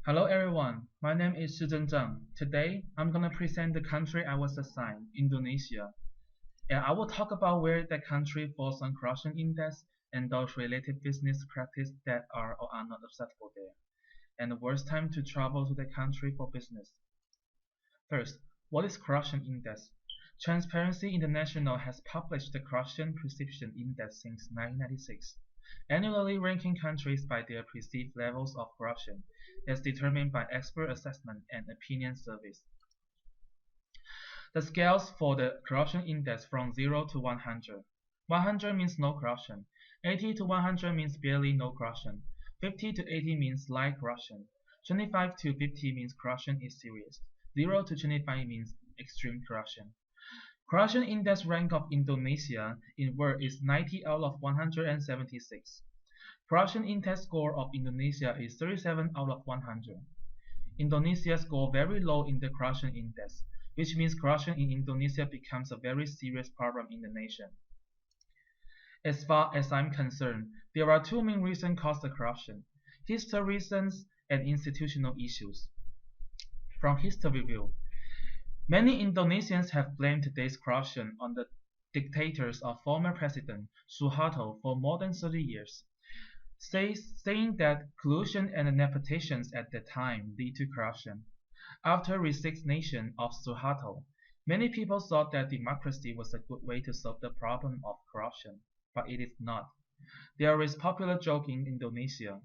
Hello everyone, my name is Shizhen Zhang. Today, I'm gonna present the country I was assigned, Indonesia. And I will talk about where that country falls on corruption index and those related business practices that are or are not acceptable there, and the worst time to travel to the country for business. First, what is corruption index? Transparency International has published the Corruption Perception Index since 1996, annually ranking countries by their perceived levels of corruption, as determined by expert assessment and opinion surveys. The scales for the corruption index from 0 to 100. 100 means no corruption, 80 to 100 means barely no corruption, 50 to 80 means light corruption, 25 to 50 means corruption is serious, 0 to 25 means extreme corruption. Corruption index rank of Indonesia in world is 90 out of 176. Corruption index score of Indonesia is 37 out of 100. Indonesia score very low in the corruption index, which means corruption in Indonesia becomes a very serious problem in the nation. As far as I'm concerned, there are two main reasons cause the corruption: history reasons and institutional issues. From history view, many Indonesians have blamed today's corruption on the dictators of former President Suharto for more than 30 years, saying that collusion and nepotism at that time lead to corruption. After resignation of Suharto, many people thought that democracy was a good way to solve the problem of corruption, but it is not. There is popular joke in Indonesia.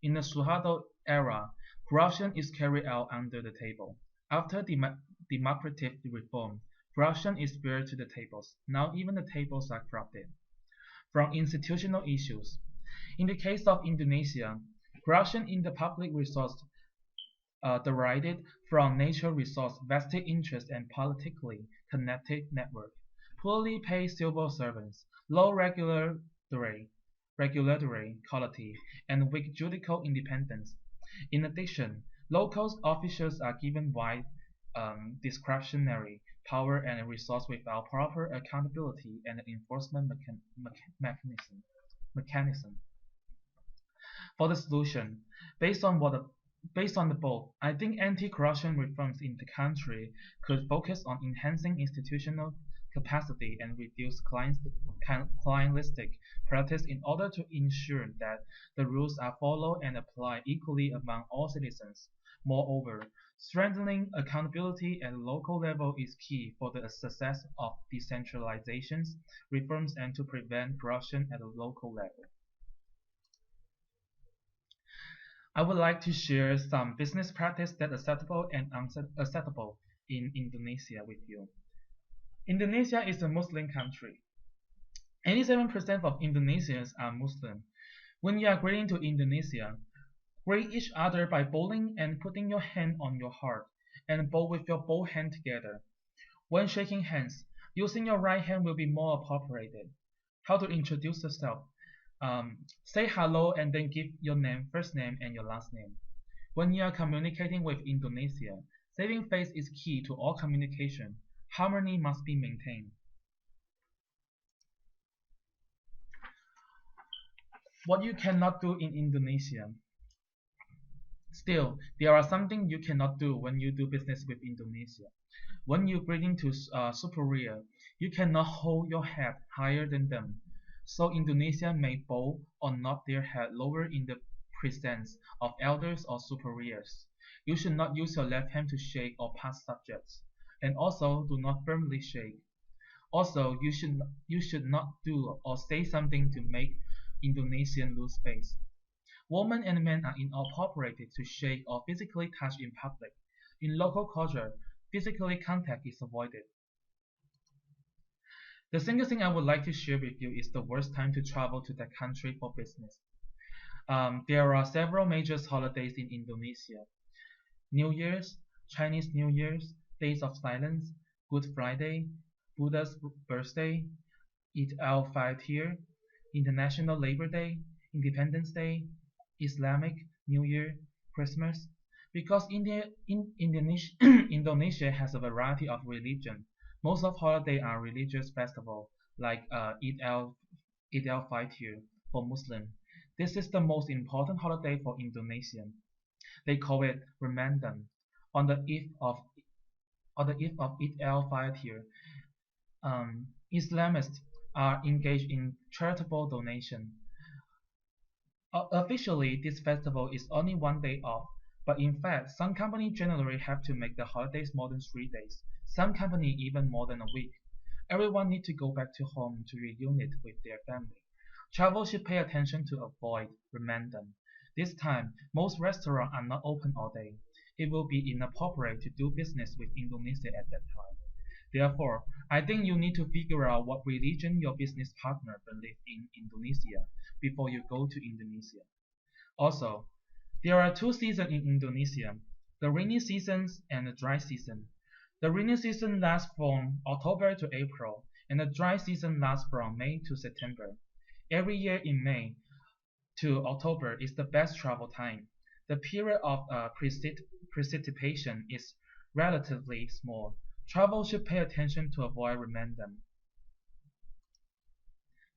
In the Suharto era, corruption is carried out under the table. After democratic reform, corruption is brought to the tables. Now even the tables are corrupted. From institutional issues, in the case of Indonesia, corruption in the public resource derived from natural resource vested interest and politically connected network, poorly paid civil servants, low regulatory quality, and weak judicial independence. In addition, local officials are given wide discretionary power and resource without proper accountability and enforcement mechanism. For the solution, based on the both, I think anti-corruption reforms in the country could focus on enhancing institutional capacity and reduce clientelistic practice in order to ensure that the rules are followed and applied equally among all citizens. Moreover, strengthening accountability at the local level is key for the success of decentralization reforms and to prevent corruption at the local level. I would like to share some business practice that are acceptable and unacceptable in Indonesia with you. Indonesia is a Muslim country. 87% of Indonesians are Muslim. When you are greeting to Indonesia, greet each other by bowing and putting your hand on your heart, and bow with your both hands together. When shaking hands, using your right hand will be more appropriate. How to introduce yourself? Say hello and then give your name, first name, and your last name. When you are communicating with Indonesia, saving face is key to all communication. Harmony must be maintained. What you cannot do in Indonesia. Still, there are something you cannot do when you do business with Indonesia. When you greeting to superior, you cannot hold your head higher than them. So Indonesia may bow or nod their head lower in the presence of elders or superiors. You should not use your left hand to shake or pass subjects, and also do not firmly shake. Also, you should not do or say something to make Indonesian lose face. Women and men are inappropriate to shake or physically touch in public. In local culture, physical contact is avoided. The single thing I would like to share with you is the worst time to travel to that country for business. There are several major holidays in Indonesia: New Year's, Chinese New Year's, Days of Silence, Good Friday, Buddha's birthday, Eid al-Fitr, International Labor Day, Independence Day, Islamic New Year, Christmas. Because Indonesia has a variety of religion, most of holidays are religious festivals like Eid al-Fitr for Muslim. This is the most important holiday for Indonesian. They call it Ramadan. On the eve of Eid al-Fitr, Islamists are engaged in charitable donation. Officially, this festival is only one day off, but in fact, some companies generally have to make the holidays more than 3 days. Some companies even more than a week. Everyone needs to go back to home to reunite with their family. Travel should pay attention to avoid Ramadan. This time, most restaurants are not open all day. It will be inappropriate to do business with Indonesia at that time. Therefore, I think you need to figure out what religion your business partner believes in Indonesia before you go to Indonesia. Also, there are two seasons in Indonesia, the rainy seasons and the dry season. The rainy season lasts from October to April, and the dry season lasts from May to September. Every year in May to October is the best travel time. The period of precipitation is relatively small. Travel should pay attention to avoid Ramadan.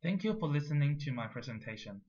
Thank you for listening to my presentation.